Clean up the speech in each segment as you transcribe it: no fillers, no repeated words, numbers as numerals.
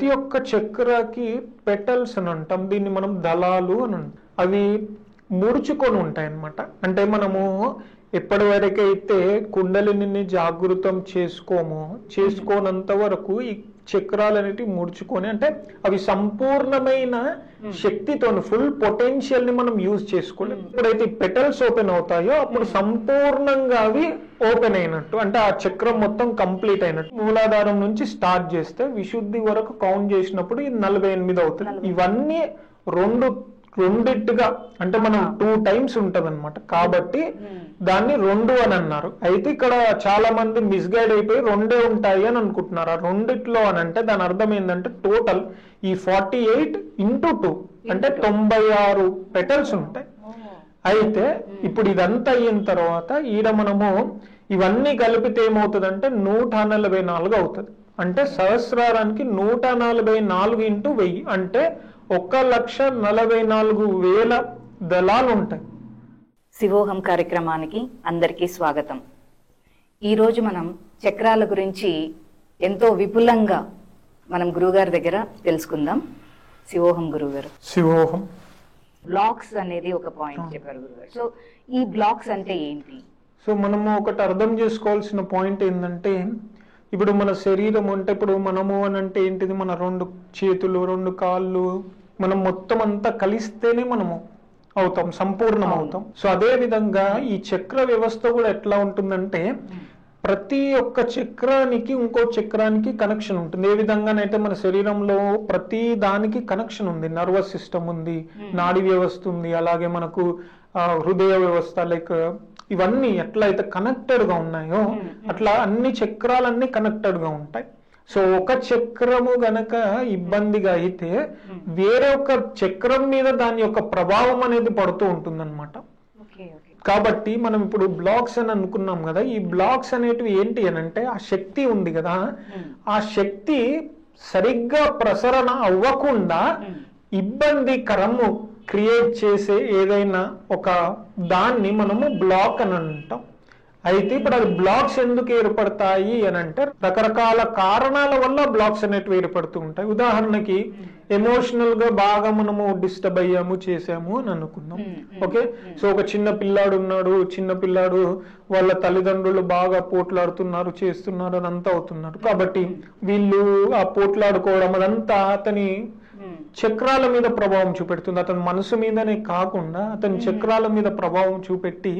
ప్రతి ఒక్క చక్రకి పెటల్స్ అని అంటాం, దీన్ని మనం దళాలు అని అంటాం. అవి ముడుచుకొని ఉంటాయి అన్నమాట. అంటే మనము ఎప్పటి వరకైతే కుండలిని జాగృతం చేసుకోనంత వరకు ఈ చక్రాలు అనేటివి ముడుచుకొని, అంటే అవి సంపూర్ణమైన శక్తితో ఫుల్ పొటెన్షియల్ ని మనం యూజ్ చేసుకోలేము. ఎప్పుడైతే పెటల్స్ ఓపెన్ అవుతాయో అప్పుడు సంపూర్ణంగా అవి ఓపెన్ అయినట్టు, అంటే ఆ చక్రం మొత్తం కంప్లీట్ అయినట్టు. మూలాధారం నుంచి స్టార్ట్ చేస్తే విశుద్ధి వరకు కౌంట్ చేసినప్పుడు ఇది 48 అవుతుంది. ఇవన్నీ రెండిట్టుగా, అంటే మనం 2 times ఉంటది అనమాట. కాబట్టి దాన్ని 2 అని అన్నారు. అయితే ఇక్కడ చాలా మంది మిస్గైడ్ అయిపోయి 2 ఉంటాయి అని అనుకుంటున్నారు. ఆ రెండిట్లో అని అంటే దాని అర్థం ఏంటంటే టోటల్ ఈ 48 × 2 అంటే 96 పెటల్స్ ఉంటాయి. అయితే ఇప్పుడు ఇదంతా అయిన తర్వాత ఈడ మనము ఇవన్నీ కలిపితే ఏమవుతుందంటే 144 అవుతుంది. అంటే సహస్రారానికి 144 × 1000 అంటే 1,44,000 దళాలు ఉంటాయి. శివోహం కార్యక్రమానికి అందరికీ స్వాగతం. ఈరోజు మనం చక్రాల గురించి ఎంతో విపులంగా మనం గురువుగారి దగ్గర తెలుసుకుందాం. శివోహం గురువుగారు. శివోహం బ్లాక్స్ అనేది ఒక పాయింట్ చెప్పారు గురుగారు. సో ఈ బ్లాక్స్ అంటే ఏంటి? సో మనము ఒకటి అర్థం చేసుకోవాల్సిన పాయింట్ ఏంటంటే, ఇప్పుడు మన శరీరం అంటే ఇప్పుడు మనము అని అంటే ఏంటిది, మన 2 చేతులు 2 కాళ్ళు మనం మొత్తం అంతా కలిస్తేనే మనము అవుతాం, సంపూర్ణం అవుతాం. సో అదే విధంగా ఈ చక్ర వ్యవస్థ కూడా ఎట్లా ఉంటుందంటే ప్రతి ఒక్క చక్రానికి ఇంకో చక్రానికి కనెక్షన్ ఉంటుంది. ఏ విధంగానైతే మన శరీరంలో ప్రతి దానికి కనెక్షన్ ఉంది. నర్వస్ సిస్టమ్ ఉంది, నాడీ వ్యవస్థ ఉంది, అలాగే మనకు హృదయ వ్యవస్థ, లైక్ ఇవన్నీ ఎట్లయితే కనెక్టెడ్ గా ఉన్నాయో అట్లా అన్ని చక్రాలన్నీ కనెక్టెడ్ గా ఉంటాయి. సో ఒక చక్రము గనక ఇబ్బందిగా అయితే వేరే ఒక చక్రం మీద దాని యొక్క ప్రభావం అనేది పడుతూ ఉంటుందన్నమాట. కాబట్టి మనం ఇప్పుడు బ్లాక్స్ అని అనుకున్నాం కదా, ఈ బ్లాక్స్ అనేటివి ఏంటి అని అంటే ఆ శక్తి ఉంది కదా, ఆ శక్తి సరిగ్గా ప్రసరణ అవ్వకుండా ఇబ్బందికరము క్రియేట్ చేసే ఏదైనా ఒక దాన్ని మనము బ్లాక్ అని అంటాం. అయితే ఇప్పుడు అది బ్లాక్స్ ఎందుకు ఏర్పడతాయి అని అంటే రకరకాల కారణాల వల్ల బ్లాక్స్ అనేటివి ఏర్పడుతూ ఉంటాయి. ఉదాహరణకి ఎమోషనల్ గా బాగా మనము డిస్టర్బ్ అయ్యాము చేసాము అని అనుకుందాం. ఓకే, సో ఒక చిన్న పిల్లాడు ఉన్నాడు, చిన్న పిల్లాడు వాళ్ళ తల్లిదండ్రులు బాగా పోట్లాడుతున్నారు, చేస్తున్నారు, అదంతా అవుతున్నారు. కాబట్టి వీళ్ళు ఆ పోట్లాడుకోవడం అదంతా అతని చక్రాల మీద ప్రభావం చూపెడుతుంది. అతని మనసు మీదనే కాకుండా అతని చక్రాల మీద ప్రభావం చూపెట్టి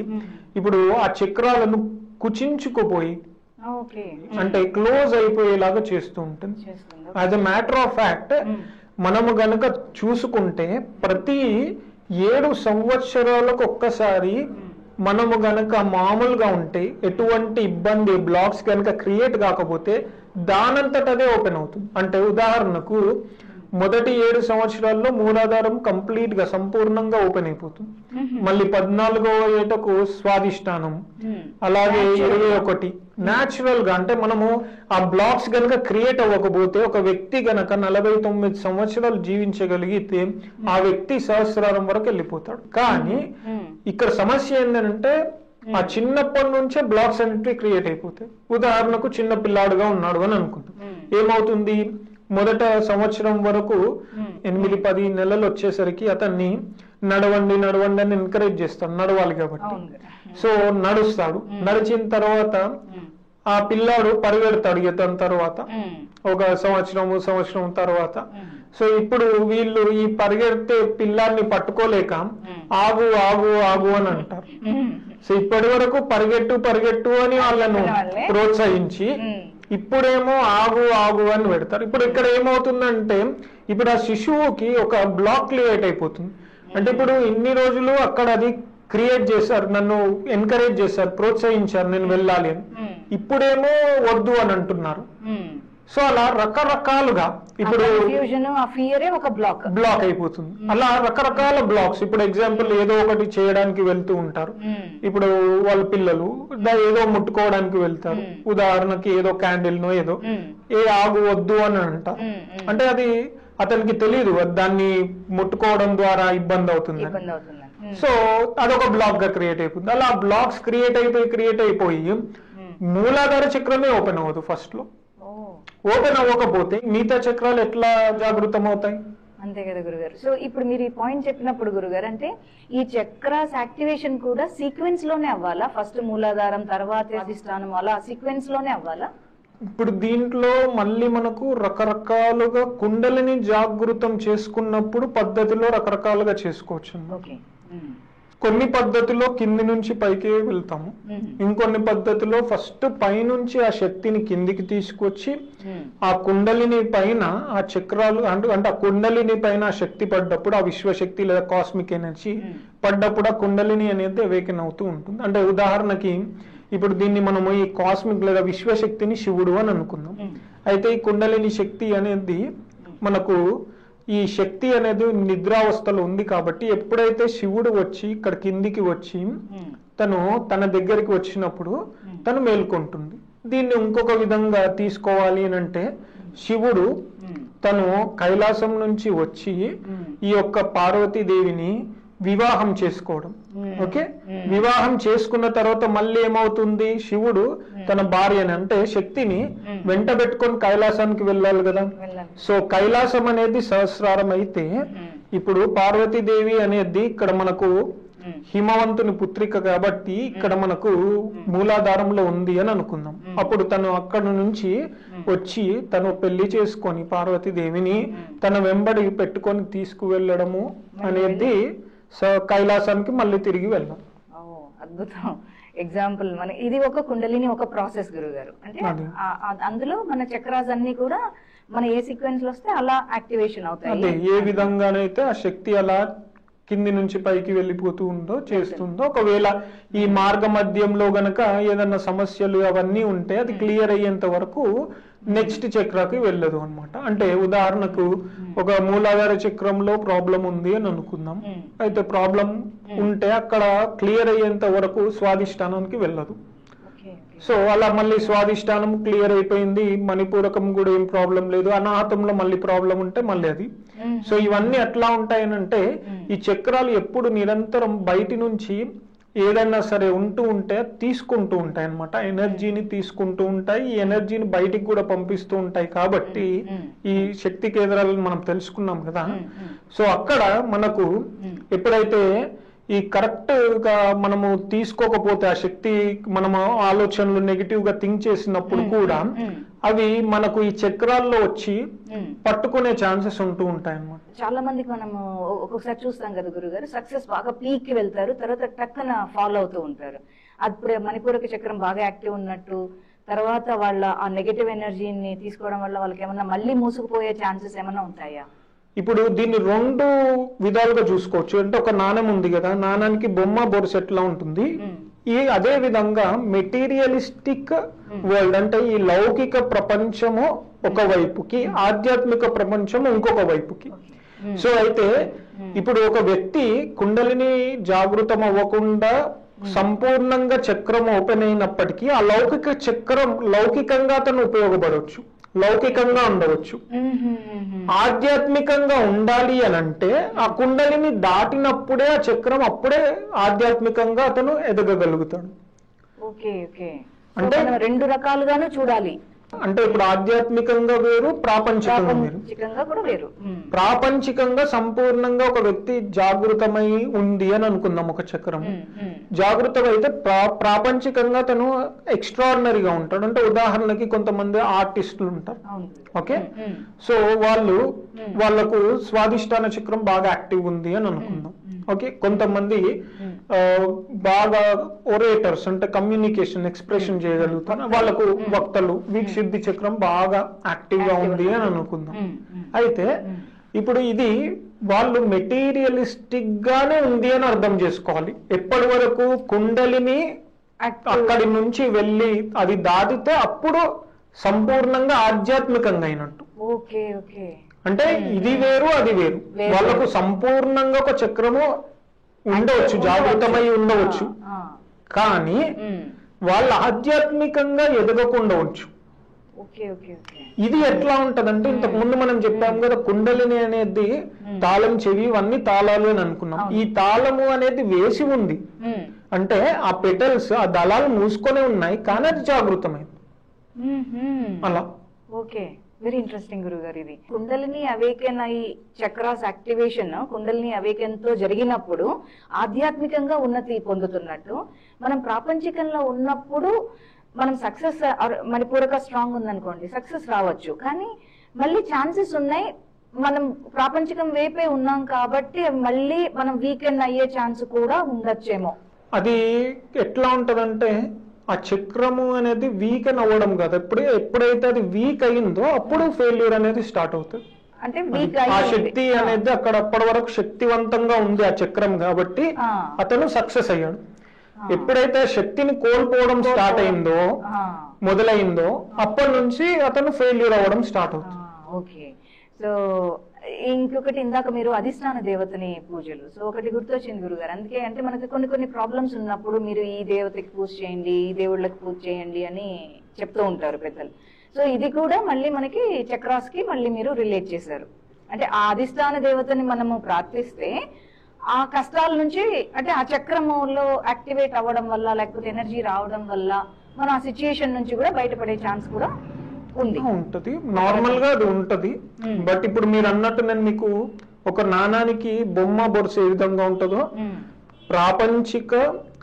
ఇప్పుడు ఆ చక్రాలను కుచించుకుపోయి అంటే క్లోజ్ అయిపోయేలాగా చేస్తూ ఉంటుంది. As a matter of fact మనము గనక చూసుకుంటే ప్రతి 7 సంవత్సరాలకు ఒక్కసారి మనము గనక మామూలుగా ఉంటే ఎటువంటి ఇబ్బంది బ్లాక్స్ గనక క్రియేట్ కాకపోతే దానంతట అదే ఓపెన్ అవుతుంది. అంటే ఉదాహరణకు మొదటి 7 సంవత్సరాల్లో మూలాధారం కంప్లీట్ గా సంపూర్ణంగా ఓపెన్ అయిపోతుంది. మళ్ళీ 14వ ఏటకు స్వాదిష్టానం, అలాగే 21 న్యాచురల్ గా, అంటే మనము ఆ బ్లాక్స్ గనక క్రియేట్ అవ్వకపోతే ఒక వ్యక్తి గనక 49 సంవత్సరాలు జీవించగలిగితే ఆ వ్యక్తి సహస్రారం వరకు వెళ్ళిపోతాడు. కానీ ఇక్కడ సమస్య ఏంటంటే ఆ చిన్నప్పటి నుంచే బ్లాక్స్ అనేటివి క్రియేట్ అయిపోతాయి. ఉదాహరణకు చిన్న పిల్లాడుగా ఉన్నాడు అని అనుకుంటాం, ఏమవుతుంది మొదట సంవత్సరం వరకు 8-10 నెలలు వచ్చేసరికి అతన్ని నడవండి నడవండి అని ఎంకరేజ్ చేస్తాడు, నడవాలి కాబట్టి. సో నడుస్తాడు, నడిచిన తర్వాత ఆ పిల్లాడు పరిగెడతాడు. దాని తర్వాత ఒక సంవత్సరం తర్వాత సో ఇప్పుడు వీళ్ళు ఈ పరిగెడితే పిల్లాన్ని పట్టుకోలేక ఆగు ఆగు ఆగు అని అంటారు. సో ఇప్పటి వరకు పరిగెట్టు అని వాళ్ళను ప్రోత్సహించి ఇప్పుడేమో ఆగు ఆగు అని పెడతారు. ఇప్పుడు ఇక్కడ ఏమవుతుందంటే ఇప్పుడు ఆ శిశువుకి ఒక బ్లాక్ క్రియేట్ అయిపోతుంది. అంటే ఇప్పుడు ఇన్ని రోజులు అక్కడ అది క్రియేట్ చేశారు, నన్ను ఎంకరేజ్ చేశారు, ప్రోత్సహించారు నేను వెళ్ళాలి అని, ఇప్పుడేమో వద్దు అని అంటున్నారు. సో అలా రకరకాలుగా ఇప్పుడు బ్లాక్ అయిపోతుంది. అలా రకరకాల బ్లాక్స్. ఇప్పుడు ఎగ్జాంపుల్ ఏదో ఒకటి చేయడానికి వెళ్తూ ఉంటారు. ఇప్పుడు వాళ్ళ పిల్లలు ఏదో ముట్టుకోవడానికి వెళ్తారు, ఉదాహరణకి ఏదో క్యాండిల్ నో ఏదో ఆగు వద్దు అని అంటారు. అంటే అది అతనికి తెలియదు దాన్ని ముట్టుకోవడం ద్వారా ఇబ్బంది అవుతుంది. సో అదొక బ్లాక్ గా క్రియేట్ అయిపోతుంది. అలా బ్లాక్స్ క్రియేట్ అయిపోయి మూలాధార చక్రమే ఓపెన్ అవ్వదు ఫస్ట్ లో. ఓపెన్ అవ్వకపోతే మిగతా చక్రాలు ఎట్లా జాగృతం అవుతాయి? అంతే కదా గురుగారు. సో ఇప్పుడు మీరు ఈ పాయింట్ చెప్పినప్పుడు గురుగారు, అంటే ఈ చక్రాస్ యాక్టివేషన్ కూడా సీక్వెన్స్ లోనే అవ్వాలా? ఫస్ట్ మూలాధారం, తర్వాత అధిష్టానం, అలా సీక్వెన్స్ లోనే అవ్వాలా? ఇప్పుడు దీంట్లో మళ్ళీ మనకు రకరకాలుగా కుండలిని జాగృతం చేసుకున్నప్పుడు పద్ధతిలో రకరకాలుగా చేసుకోవచ్చు. ఓకే. కొన్ని పద్ధతిలో కింది నుంచి పైకి వెళ్తాము, ఇంకొన్ని పద్ధతిలో ఫస్ట్ పైనుంచి ఆ శక్తిని కిందికి తీసుకొచ్చి ఆ కుండలిని పైన ఆ చక్రాలు అంటే ఆ కుండలిని పైన ఆ శక్తి పడ్డప్పుడు, ఆ విశ్వశక్తి లేదా కాస్మిక్ ఎనర్జీ పడ్డప్పుడు ఆ కుండలిని అనేది అవేకెన్ అవుతూ ఉంటుంది. అంటే ఉదాహరణకి ఇప్పుడు దీన్ని మనము ఈ కాస్మిక్ లేదా విశ్వశక్తిని శివుడు అని అనుకుందాం. అయితే ఈ కుండలిని శక్తి అనేది మనకు ఈ శక్తి అనేది నిద్రావస్థలో ఉంది కాబట్టి ఎప్పుడైతే శివుడు వచ్చి ఇక్కడ కిందికి వచ్చి తను తన దగ్గరికి వచ్చినప్పుడు తను మేల్కొంటుంది. దీన్ని ఇంకొక విధంగా తీసుకోవాలి అని అంటే శివుడు తను కైలాసం నుంచి వచ్చి ఈ యొక్క పార్వతీదేవిని వివాహం చేసుకోవడం. ఓకే, వివాహం చేసుకున్న తర్వాత మళ్ళీ ఏమవుతుంది, శివుడు తన భార్యని అంటే శక్తిని వెంట పెట్టుకొని కైలాసానికి వెళ్ళాలి కదా. సో కైలాసం అనేది సహస్రారం అయితే ఇప్పుడు పార్వతీదేవి అనేది ఇక్కడ మనకు హిమవంతుని పుత్రిక కాబట్టి ఇక్కడ మనకు మూలాధారంలో ఉంది అని అనుకుందాం. అప్పుడు తను అక్కడ నుంచి వచ్చి తను పెళ్లి చేసుకొని పార్వతీదేవిని తన వెంబడి పెట్టుకొని తీసుకువెళ్ళడము అనేది కైలాసానికి మళ్ళీ తిరిగి వెళ్ళాం. అద్భుతం ఎగ్జాంపుల్. మన ఇది ఒక కుండలిని ఒక ప్రాసెస్ గురుగారు. అంటే అందులో మన చక్రాస్ అన్ని కూడా మన ఏ సీక్వెన్స్ లో వస్తే అలా యాక్టివేషన్ అవుతాయి. అదే ఏ విధంగానైతే ఆ శక్తి అలా కింది నుంచి పైకి వెళ్ళిపోతూ ఉందో చేస్తుందో. ఒకవేళ ఈ మార్గ మధ్యంలో గనక ఏదన్నా సమస్యలు అవన్నీ ఉంటే అది క్లియర్ అయ్యేంత వరకు నెక్స్ట్ చక్రాకి వెళ్ళదు అనమాట. అంటే ఉదాహరణకు ఒక మూలాధార చక్రంలో ప్రాబ్లం ఉంది అని అనుకుందాం. అయితే ప్రాబ్లం ఉంటే అక్కడ క్లియర్ అయ్యేంత వరకు స్వాధిష్టానానికి వెళ్ళదు. సో అలా మళ్ళీ స్వాధిష్టానం క్లియర్ అయిపోయింది, మణిపూరకం కూడా ఏం ప్రాబ్లం లేదు, అనాహతంలో మళ్ళీ ప్రాబ్లం ఉంటే మళ్ళీ అది. సో ఇవన్నీ ఎట్లా ఉంటాయనంటే ఈ చక్రాలు ఎప్పుడు నిరంతరం బయటి నుంచి ఏదైనా సరే ఉంటూ ఉంటే తీసుకుంటూ ఉంటాయి అన్నమాట. ఎనర్జీని తీసుకుంటూ ఉంటాయి, ఈ ఎనర్జీని బయటికి కూడా పంపిస్తూ ఉంటాయి. కాబట్టి ఈ శక్తి కేంద్రాలను మనం తెలుసుకున్నాం కదా. సో అక్కడ మనకు ఎప్పుడైతే ఈ కరెక్ట్ గా మనము తీసుకోకపోతే ఆ శక్తి మనము ఆలోచనలు నెగిటివ్ గా థింక్ చేసినప్పుడు కూడా అవి మనకు ఈ చక్రాల్లో వచ్చి పట్టుకునే ఛాన్సెస్ ఉంటూ ఉంటాయి అన్నమాట. చాలా మందికి మనము ఒక్కొక్కసారి చూస్తాం కదా గురుగారు, సక్సెస్ బాగా పీక్ కి వెళ్తారు, తర్వాత టక్కన ఫాలో అవుతూ ఉంటారు. అప్పుడే మణిపూరక చక్రం బాగా యాక్టివ్ ఉన్నట్టు, తర్వాత వాళ్ళ ఆ నెగటివ్ ఎనర్జీని తీసుకోవడం వల్ల వాళ్ళకి ఏమన్నా మళ్ళీ మూసుకుపోయే ఛాన్సెస్ ఏమన్నా ఉంటాయా? ఇప్పుడు దీన్ని రెండు విధాలుగా చూసుకోవచ్చు. అంటే ఒక నాణెం ఉంది కదా, నాణానికి బొమ్మ బొరుసు ఎట్లా ఉంటుంది, ఈ అదే విధంగా మెటీరియలిస్టిక్ వరల్డ్ అంటే ఈ లౌకిక ప్రపంచము ఒక వైపుకి, ఆధ్యాత్మిక ప్రపంచం ఇంకొక వైపుకి. సో అయితే ఇప్పుడు ఒక వ్యక్తి కుండలిని జాగృతం అవ్వకుండా సంపూర్ణంగా చక్రం ఓపెన్ అయినప్పటికీ ఆ లౌకిక చక్రం లౌకికంగా తను ఉపయోగపడవచ్చు, లౌకికంగా ఉండవచ్చు. ఆధ్యాత్మికంగా ఉండాలి అని అంటే ఆ కుండలిని దాటినప్పుడే ఆ చక్రం అప్పుడే ఆధ్యాత్మికంగా అతను ఎదగగలుగుతాడు. అంటే రెండు రకాలుగాను చూడాలి. అంటే ఇప్పుడు ఆధ్యాత్మికంగా వేరు, ప్రాపంచికంగా వేరు. ప్రాపంచికంగా సంపూర్ణంగా ఒక వ్యక్తి జాగృతమై ఉంది అని అనుకుందాం ఒక చక్రం. జాగృతం అయితే ప్రాపంచికంగా తను ఎక్స్ట్రాడినరీగా ఉంటాడు. అంటే ఉదాహరణకి కొంతమంది ఆర్టిస్టులు ఉంటారు. ఓకే, సో వాళ్ళకు స్వాధిష్టాన చక్రం బాగా యాక్టివ్ ఉంది అని అనుకుందాం. ఓకే, కొంతమంది బాగా ఒరేటర్స్ అంటే కమ్యూనికేషన్ ఎక్స్ప్రెషన్ చేయగలుగుతారు, వాళ్ళకు వక్తలు వీక్షిద్ధి చక్రం బాగా యాక్టివ్ గా ఉంది అని అనుకుందాం. అయితే ఇప్పుడు ఇది వాళ్ళు మెటీరియలిస్టిక్ గానే ఉంది అని అర్థం చేసుకోవాలి. ఎప్పటి వరకు కుండలిని అక్కడి నుంచి వెళ్ళి అది దాటితే అప్పుడు సంపూర్ణంగా ఆధ్యాత్మికంగా అయినట్టు. అంటే ఇది వేరు అది వేరు. వాళ్ళకు సంపూర్ణంగా ఒక చక్రము ఉండవచ్చు, జాగృతమై ఉండవచ్చు, కానీ వాళ్ళు ఆధ్యాత్మికంగా ఎదగకుండవచ్చు. ఇది ఎట్లా ఉంటదంటే ఇంతకు ముందు మనం చెప్పాం కదా, కుండలిని అనేది తాళం చెవి ఇవన్నీ తాళాలు అని అనుకున్నాం. ఈ తాళము అనేది వేసి ఉంది అంటే ఆ పెటల్స్ ఆ దళాలు మూసుకొనే ఉన్నాయి, కానీ అది జాగృతమైంది. అలా ఓకే, వెరీ ఇంట్రెస్టింగ్ గురుగారు. ఇది కుండలిని అవేకెన్ అయి చక్రాస్ యాక్టివేషన్ కుండలిని అవేకెన్ తో జరిగినప్పుడు ఆధ్యాత్మికంగా ఉన్నతి పొందుతున్నట్టు, మనం ప్రాపంచికంలో ఉన్నప్పుడు మనం సక్సెస్ మణిపూరక స్ట్రాంగ్ ఉందనుకోండి, సక్సెస్ రావచ్చు, కానీ మళ్ళీ ఛాన్సెస్ ఉన్నాయి. మనం ప్రాపంచికం వైపే ఉన్నాం కాబట్టి మళ్ళీ మనం వీకెండ్ అయ్యే ఛాన్స్ కూడా ఉండొచ్చేమో. అది ఎట్లా ఉంటదంటే ఆ చక్రము అనేది వీకెన్ అవ్వడం కాదు, ఎప్పుడైతే అది వీక్ అయిందో అప్పుడు ఫెయిల్యూర్ అనేది స్టార్ట్ అవుతుంది. అంటే వీక్ ఆ శక్తి అనేది అక్కడ అప్పటి వరకు శక్తివంతంగా ఉంది ఆ చక్రం, కాబట్టి అతను సక్సెస్ అయ్యాడు. ఎప్పుడైతే శక్తిని కోల్పోవడం స్టార్ట్ అయిందో మొదలైందో అప్పటి నుంచి అతను ఫెయిల్యూర్ అవ్వడం స్టార్ట్ అవుతుంది. ఓకే, సో ఇంకొకటి ఇందాక మీరు అధిష్టాన దేవతని పూజలు, సో ఒకటి గుర్తొచ్చింది గురుగారు. అందుకే అంటే మనకి కొన్ని ప్రాబ్లమ్స్ ఉన్నప్పుడు మీరు ఈ దేవతకి పూజ చేయండి, ఈ దేవుళ్ళకి పూజ చేయండి అని చెప్తూ ఉంటారు పెద్దలు. సో ఇది కూడా మళ్ళీ మనకి చక్రాస్ కి మళ్ళీ మీరు రిలేట్ చేశారు. అంటే ఆ అధిష్టాన దేవతని మనము ప్రార్థిస్తే ఆ కష్టాల నుంచి, అంటే ఆ చక్రములో యాక్టివేట్ అవ్వడం వల్ల లేకపోతే ఎనర్జీ రావడం వల్ల మనం ఆ సిచ్యుయేషన్ నుంచి కూడా బయటపడే ఛాన్స్ కూడా ఉంటది. నార్మల్ గా అది ఉంటది. బట్ ఇప్పుడు మీరు అన్నట్టు నేను మీకు ఒక నాణానికి బొమ్మ బొరుసు ఏ విధంగా ఉంటుందో, ప్రాపంచిక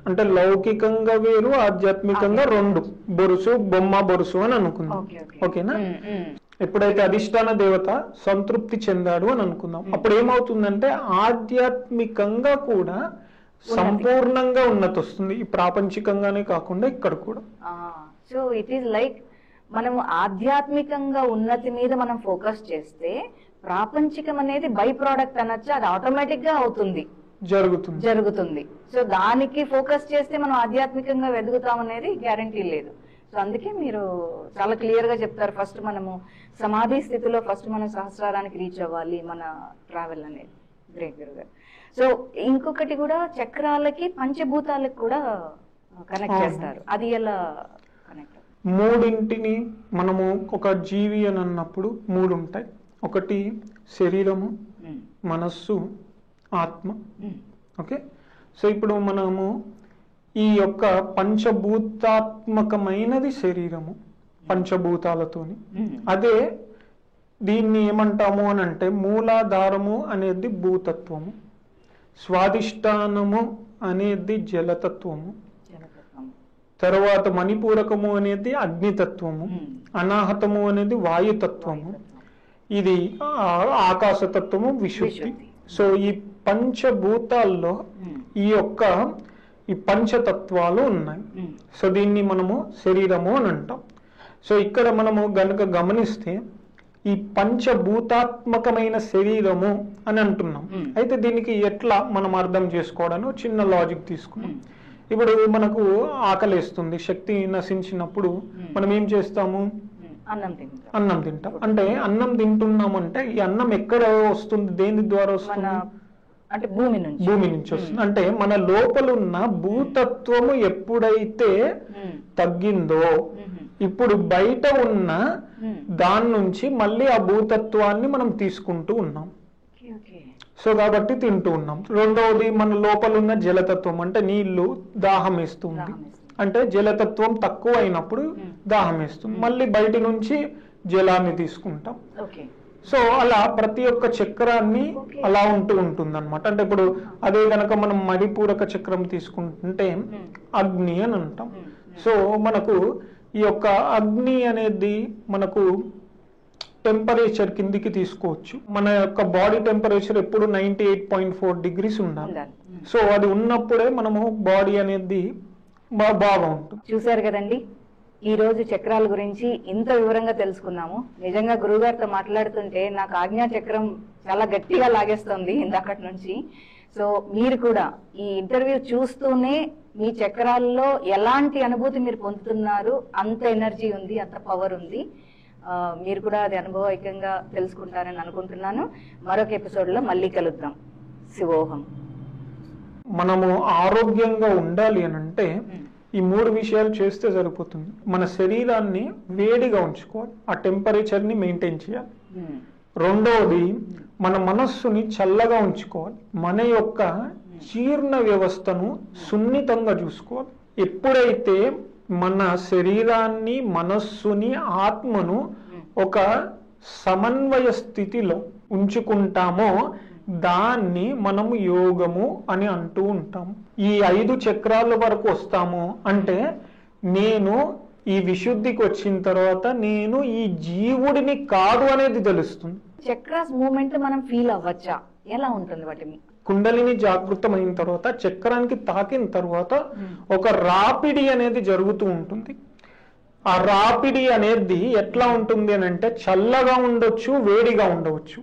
అంటే లౌకికంగా వేరు, ఆధ్యాత్మికంగా రెండు, బొరుసు బొమ్మ బొరుసు అని అనుకుందాం. ఓకేనా? ఎప్పుడైతే అధిష్టాన దేవత సంతృప్తి చెందాడు అని అనుకుందాం, అప్పుడు ఏమవుతుందంటే ఆధ్యాత్మికంగా కూడా సంపూర్ణంగా ఉన్నతి వస్తుంది. ఈ ప్రాపంచికంగానే కాకుండా ఇక్కడ కూడా. సో ఇట్ ఈస్ లైక్ మనం ఆధ్యాత్మికంగా ఉన్నతి మీద మనం ఫోకస్ చేస్తే ప్రాపంచికం అనేది బై ప్రోడక్ట్ అనొచ్చు, అది ఆటోమేటిక్ గా అవుతుంది, జరుగుతుంది. సో దానికి ఫోకస్ చేస్తే మనం ఆధ్యాత్మికంగా ఎదుగుతాం అనేది గ్యారంటీ లేదు. సో అందుకే మీరు చాలా క్లియర్ గా చెప్తారు, ఫస్ట్ మనము సమాధి స్థితిలో ఫస్ట్ మనం సహస్రారానికి రీచ్ అవ్వాలి మన ట్రావెల్ అనేది. గ్రేట్ గురుగారు. సో ఇంకొకటి కూడా చక్రాలకి పంచభూతాలకు కూడా కనెక్ట్ చేస్తారు, అది ఎలా కనెక్ట్? మూడింటిని మనము ఒక జీవి అని అన్నప్పుడు మూడు ఉంటాయి. ఒకటి శరీరము, మనస్సు, ఆత్మ. ఓకే, సో ఇప్పుడు మనము ఈ యొక్క పంచభూతాత్మకమైనది శరీరము, పంచభూతాలతోని. అదే దీన్ని ఏమంటాము అని అంటే మూలాధారము అనేది భూతత్వము, స్వాదిష్టానము అనేది జలతత్వము, తర్వాత మణిపూరకము అనేది అగ్నితత్వము, అనాహతము అనేది వాయుతత్వము, ఇది ఆకాశతత్వము, విశుద్ధి. సో ఈ పంచభూతాల్లో ఈ పంచతత్వాలు ఉన్నాయి. సో దీన్ని మనము శరీరము అని అంటాం. సో ఇక్కడ మనము గనుక గమనిస్తే ఈ పంచభూతాత్మకమైన శరీరము అని అంటున్నాం. అయితే దీనికి ఎట్లా మనం అర్థం చేసుకోవడానికి చిన్న లాజిక్ తీసుకున్నాం. ఇప్పుడు మనకు ఆకలేస్తుంది, శక్తి నశించినప్పుడు మనం ఏం చేస్తాము? అన్నం తింటాం. అంటే అన్నం తింటున్నామంటే ఈ అన్నం ఎక్కడ వస్తుంది, దేని ద్వారా వస్తుంది? అంటే భూమి నుంచి వస్తుంది. అంటే మన లోపలున్న భూతత్వము ఎప్పుడైతే తగ్గిందో ఇప్పుడు బయట ఉన్న దాని నుంచి మళ్ళీ ఆ భూతత్వాన్ని మనం తీసుకుంటూ ఉన్నాం. సో కాబట్టి తింటూ ఉన్నాం. రెండవది మన లోపల ఉన్న జలతత్వం, అంటే నీళ్లు దాహం వేస్తుంది, అంటే జలతత్వం తక్కువ అయినప్పుడు దాహం వేస్తుంది, మళ్ళీ బయట నుంచి జలాన్ని తీసుకుంటాం. సో అలా ప్రతి ఒక్క చక్రాన్ని అలా ఉంటుంది అనమాట. అంటే ఇప్పుడు అదే గనక మనం మణిపూరక చక్రం తీసుకుంటుంటే అగ్ని అని అంటాం. సో మనకు ఈ యొక్క అగ్ని అనేది మనకు టెంపరేచర్ కిందికి తీసుకోవచ్చు. మన యొక్క బాడీ టెంపరేచర్ ఎప్పుడు 98.4 degrees ఉండాలి. సో అది ఉన్నప్పుడే మనము బాడీ అనేది బాగా ఉంటుంది. చూసారు కదండి, ఈ రోజు చక్రాల గురించి ఇంత వివరంగా తెలుసుకున్నాము. నిజంగా గురువుగారితో మాట్లాడుతుంటే నాకు ఆజ్ఞా చక్రం చాలా గట్టిగా లాగేస్తుంది ఇందాకటి నుంచి. సో మీరు కూడా ఈ ఇంటర్వ్యూ చూస్తూనే మీ చక్రాల్లో ఎలాంటి అనుభూతి మీరు పొందుతున్నారు, అంత ఎనర్జీ ఉంది, అంత పవర్ ఉంది. మీరు కూడా అది అనుభవైకంగా తెలుసుకుంటారని అనుకుంటున్నాను. మరొక ఎపిసోడ్ లో మళ్ళీ కలుద్దాం. శివోహం. మనము ఆరోగ్యంగా ఉండాలి అని అంటే ఈ మూడు విషయాలు చేస్తే సరిపోతుంది. మన శరీరాన్ని వేడిగా ఉంచుకోవాలి, ఆ టెంపరేచర్ ని మెయింటైన్ చేయాలి. రెండవది మన మనస్సుని చల్లగా ఉంచుకోవాలి, మన యొక్క జీర్ణ వ్యవస్థను సున్నితంగా చూసుకోవాలి. ఎప్పుడైతే మన శరీరాన్ని, మనస్సుని, ఆత్మను ఒక సమన్వయ స్థితిలో ఉంచుకుంటామో దాన్ని మనము యోగము అని అంటూ ఉంటాము. ఈ 5 చక్రాల వరకు వస్తాము అంటే నేను ఈ విశుద్ధికి వచ్చిన తర్వాత నేను ఈ జీవుడిని కాదు అనేది తెలుస్తుంది. చక్రాస్ మూమెంట్ మనం ఫీల్ అవ్వచ్చా? ఎలా ఉంటుంది వాటి? కుండలిని జాగృతమైన తర్వాత చక్రానికి తాకిన తర్వాత ఒక రాపిడి అనేది జరుగుతూ ఉంటుంది. ఆ రాపిడి అనేది ఎట్లా ఉంటుంది అని అంటే చల్లగా ఉండొచ్చు, వేడిగా ఉండవచ్చు.